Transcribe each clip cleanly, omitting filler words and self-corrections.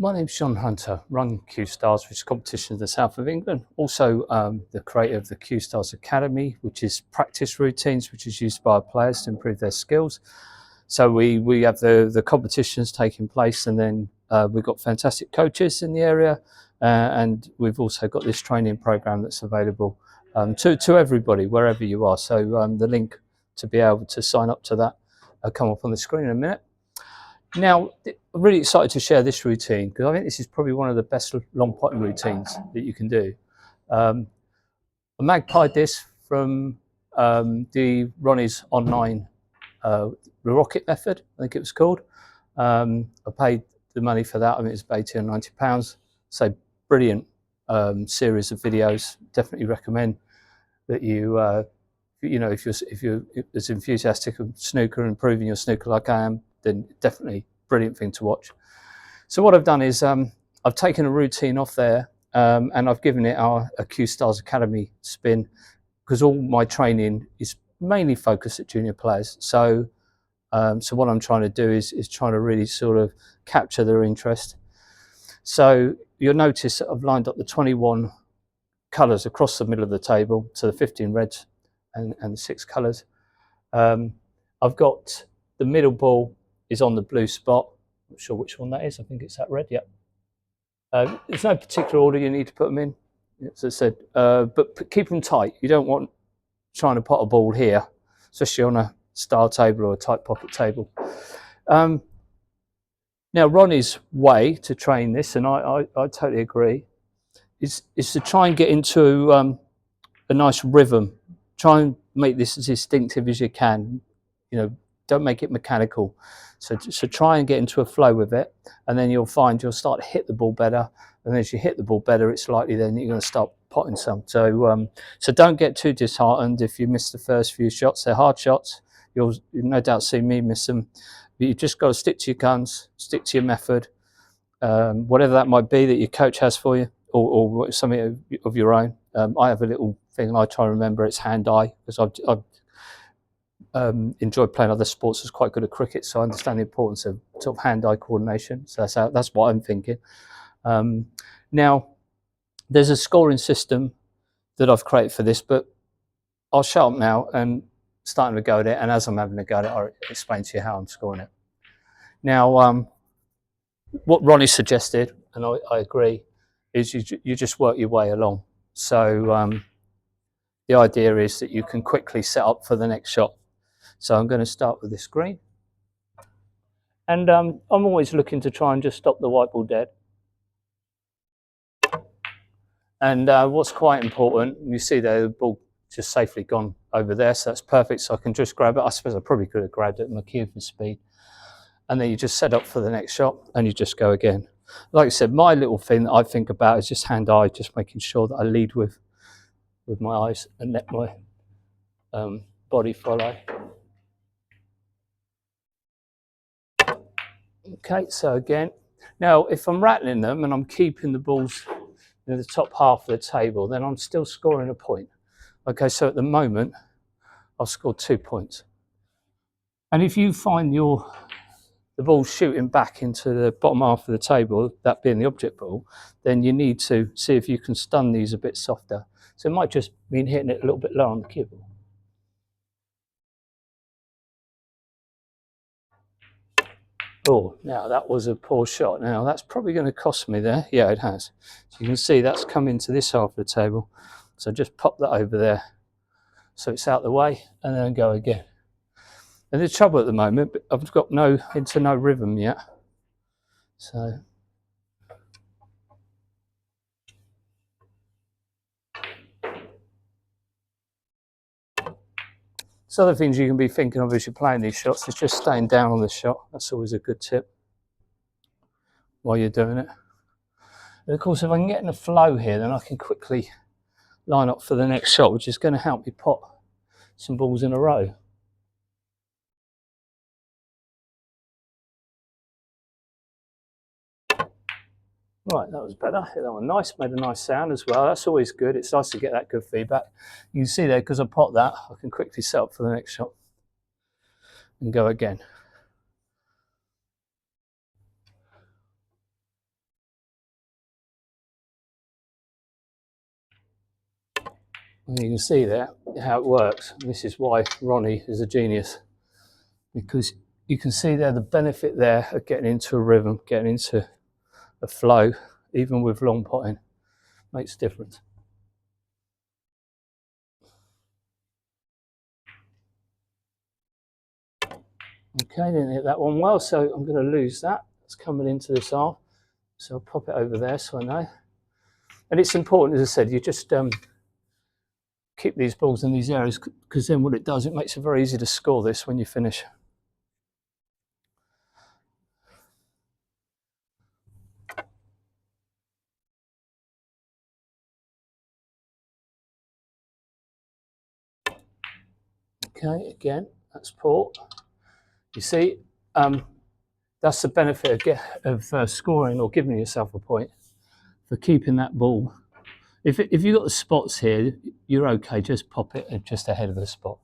My name's John Hunter, run Cuestars, which is a competition in the south of England. Also the creator of the Cuestars Academy, which is practice routines, which is used by players to improve their skills. So we have the competitions taking place, and then we've got fantastic coaches in the area, and we've also got this training program that's available to everybody, wherever you are. So the link to be able to sign up to that will come up on the screen in a minute. Now, I'm really excited to share this routine because I think this is probably one of the best long potting routines that you can do. I magpied this from the Ronnie's online the rocket method, I think it was called. I paid the money for that. I mean, it was £80 or £90. So brilliant series of videos. Definitely recommend that you if you're as enthusiastic of snooker and improving your snooker like I am, then definitely brilliant thing to watch. So what I've done is I've taken a routine off there and I've given it a Cuestars Academy spin, because all my training is mainly focused at junior players. So so what I'm trying to do is trying to really sort of capture their interest. So you'll notice that I've lined up the 21 colours across the middle of the table, so the 15 reds and the 6 colours. I've got the middle ball is on the blue spot. I'm not sure which one that is. I think it's that red. Yep. There's no particular order you need to put them in, as I said, but keep them tight. You don't want trying to pot a ball here, especially on a star table or a tight pocket table. Now, Ronnie's way to train this, and I totally agree, is to try and get into a nice rhythm. Try and make this as instinctive as you can. You know, don't make it mechanical. So try and get into a flow with it, and then you'll find you'll start to hit the ball better. And as you hit the ball better, it's likely then you're going to start potting some. So so don't get too disheartened if you miss the first few shots. They're hard shots. You'll no doubt see me miss them. But you just got to stick to your guns, stick to your method, whatever that might be that your coach has for you, or something of your own. I have a little thing I try to remember. It's hand-eye, because I've enjoyed playing other sports. I was quite good at cricket, so I understand the importance of sort of hand-eye coordination. So that's what I'm thinking. Now, there's a scoring system that I've created for this, but I'll shut up now and starting to go at it. And as I'm having a go at it, I'll explain to you how I'm scoring it. Now, what Ronnie suggested, and I agree, is you just work your way along. So the idea is that you can quickly set up for the next shot. So I'm going to start with this green. And I'm always looking to try and just stop the white ball dead. And what's quite important, you see there, the ball just safely gone over there, so that's perfect. So I can just grab it. I suppose I probably could have grabbed it in my cue for speed. And then you just set up for the next shot and you just go again. Like I said, my little thing that I think about is just hand-eye, just making sure that I lead with my eyes and let my body follow. Okay, so again, now if I'm rattling them and I'm keeping the balls in the top half of the table, then I'm still scoring a point. Okay, so at the moment, I've scored 2 points. And if you find the ball shooting back into the bottom half of the table, that being the object ball, then you need to see if you can stun these a bit softer. So it might just mean hitting it a little bit lower on the cue ball. Oh, now that was a poor shot. Now that's probably going to cost me there. Yeah, it has. So you can see that's come into this half of the table. So just pop that over there so it's out the way, and then go again. And the trouble at the moment, I've got into no rhythm yet. So other things you can be thinking of as you're playing these shots is just staying down on the shot. That's always a good tip while you're doing it. And of course, if I can get in a flow here, then I can quickly line up for the next shot, which is going to help me pot some balls in a row. Right, that was better. Hit that one nice, made a nice sound as well. That's always good. It's nice to get that good feedback. You can see there, because I pot that, I can quickly set up for the next shot and go again. And you can see there how it works. And this is why Ronnie is a genius, because you can see there the benefit there of getting into a rhythm, getting into a flow, even with long potting, makes a difference. Okay, didn't hit that one well, so I'm going to lose that. It's coming into this arm, so I'll pop it over there so I know. And it's important, as I said, you just keep these balls in these areas, because then what it does, it makes it very easy to score this when you finish. Okay, again, that's port. You see, that's the benefit of scoring or giving yourself a point for keeping that ball. If you've got the spots here, you're okay. Just pop it just ahead of the spot.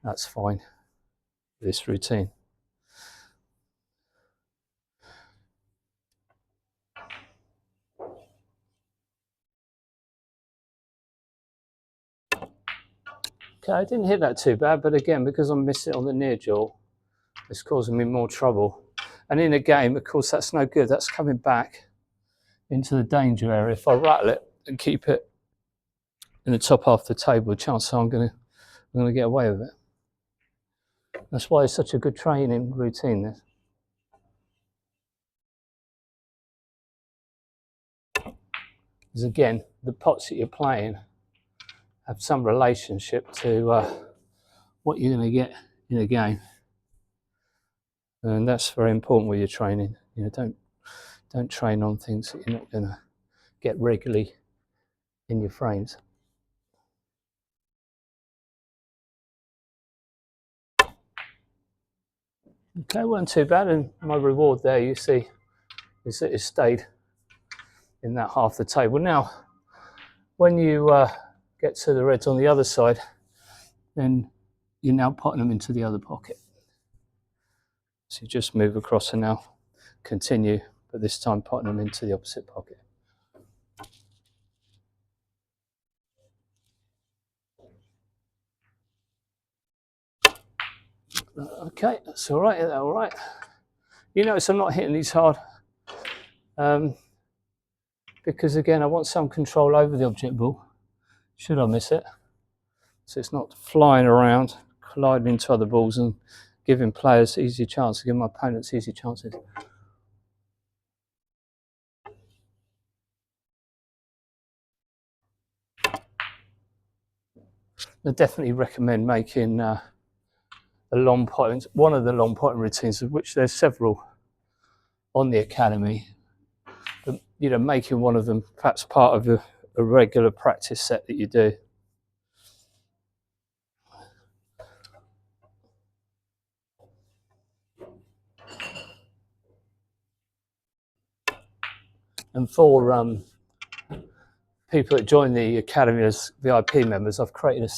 That's fine. This routine. Okay, I didn't hit that too bad, but again, because I'm missing it on the near jaw, it's causing me more trouble. And in a game, of course, that's no good. That's coming back into the danger area. If I rattle it and keep it in the top half of the table, chances are I'm going to get away with it. That's why it's such a good training routine, this. Because again, the pots that you're playing have some relationship to what you're going to get in a game. And that's very important with your training. You know, don't train on things that you're not going to get regularly in your frames. Okay, wasn't too bad, and my reward there, you see, is that it stayed in that half the table. Now, when you get to the reds on the other side, then you're now potting them into the other pocket. So you just move across and now continue, but this time potting them into the opposite pocket. Okay, that's all right. All right. You notice I'm not hitting these hard because, again, I want some control over the object ball. Should I miss it? So it's not flying around, colliding into other balls and giving players easy chances, giving my opponents easy chances. I definitely recommend making a long potting, one of the long potting routines, of which there's several on the academy. But, you know, making one of them perhaps part of a regular practice set that you do. And for people that join the academy as VIP members, I've created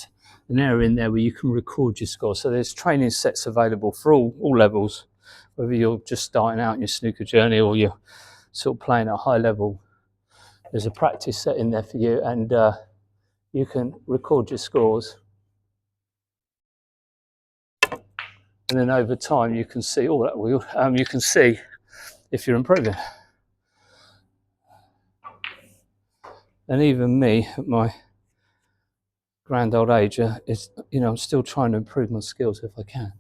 an area in there where you can record your score. So there's training sets available for all levels, whether you're just starting out in your snooker journey or you're sort of playing at a high level. There's a practice set in there for you, and you can record your scores. And then over time, you can see all that wheel. You can see if you're improving. And even me, at my grand old age, I'm still trying to improve my skills if I can.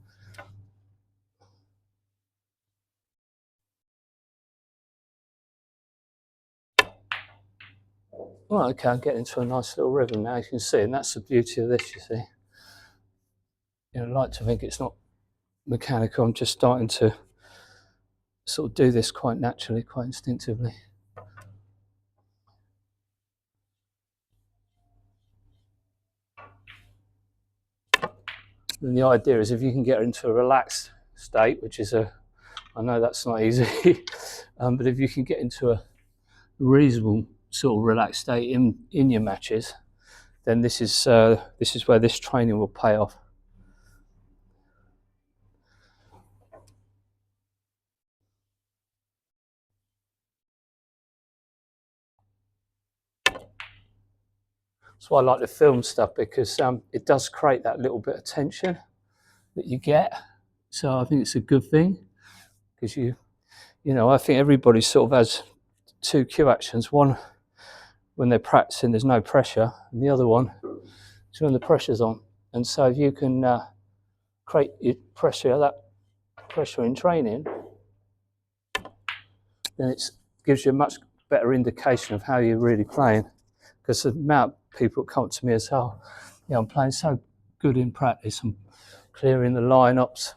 Well, okay, I'm getting into a nice little rhythm now, you can see, and that's the beauty of this, you see. You know, I like to think it's not mechanical. I'm just starting to sort of do this quite naturally, quite instinctively. And the idea is if you can get into a relaxed state, which is I know that's not easy, but if you can get into a reasonable sort of relaxed state in your matches, then this is where this training will pay off. That's why I like the film stuff, because it does create that little bit of tension that you get. So I think it's a good thing, because you know, I think everybody sort of has two cue actions. One when they're practicing, there's no pressure, and the other one is when the pressure's on. And so if you can create that pressure in training, then it gives you a much better indication of how you're really playing. Because the amount of people come up to me as, oh, yeah, I'm playing so good in practice, I'm clearing the lineups,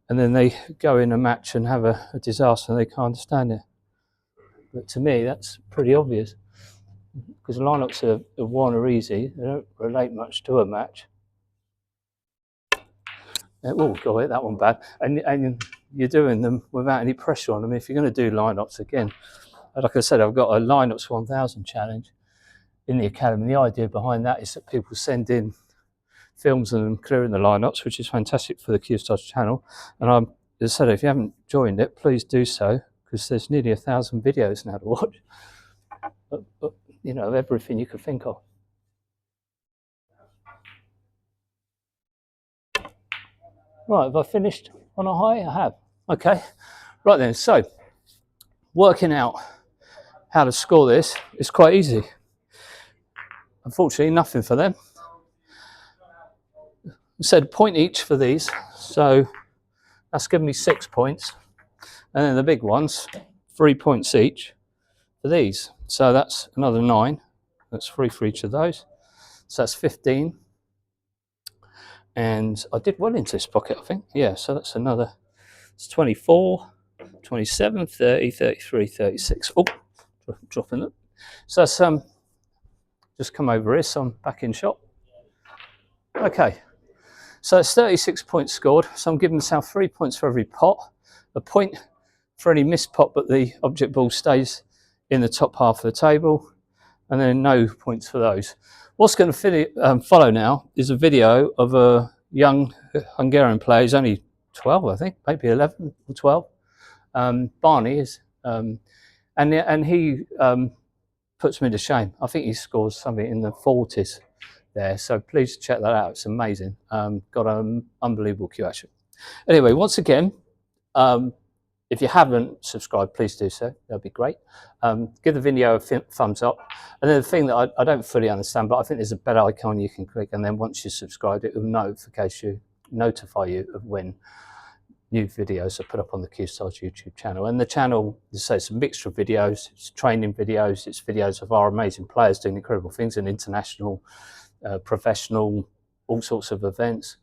and then they go in a match and have a disaster and they can't understand it. But to me, that's pretty obvious, because the lineups are easy, they don't relate much to a match. Oh, go ahead, that one bad. And you're doing them without any pressure on them. If you're going to do lineups, again, like I said, I've got a lineups 1000 challenge in the academy. The idea behind that is that people send in films and them clearing the lineups, which is fantastic for the Cuestars channel. And as I said, if you haven't joined it, please do so, because there's nearly 1,000 videos now to watch. But you know, everything you could think of. Right, have I finished on a high? I have. Okay, right then, so working out how to score this is quite easy. Unfortunately, nothing for them. I said a point each for these, so that's given me 6 points. And then the big ones, 3 points each for these. So that's another 9. That's 3 for each of those. So that's 15. And I did well into this pocket, I think. Yeah, so that's another, it's 24, 27, 30, 33, 36. Oh, dropping it. So that's just come over here, so I'm back in shot. Okay, so it's 36 points scored. So I'm giving myself 3 points for every pot, a point for any missed pot, but the object ball stays in the top half of the table, and then no points for those. What's going to follow now is a video of a young Hungarian player. He's only 12, I think, maybe 11 or 12. Barney is, and he puts me to shame. I think he scores something in the 40s there. So please check that out. It's amazing. Got an unbelievable cue action. Anyway, once again, if you haven't subscribed, please do so. That'd be great. Give the video a thumbs up. And then the thing that I don't fully understand, but I think there's a bell icon you can click, and then once you're subscribed, it will notify you of when new videos are put up on the Cuestars YouTube channel. And the channel, as I say, it's a mixture of videos. It's training videos. It's videos of our amazing players doing incredible things in international, professional, all sorts of events.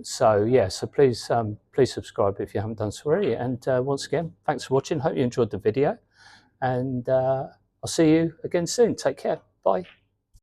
So yeah, so please subscribe if you haven't done so already. And once again, thanks for watching. Hope you enjoyed the video, and I'll see you again soon. Take care. Bye.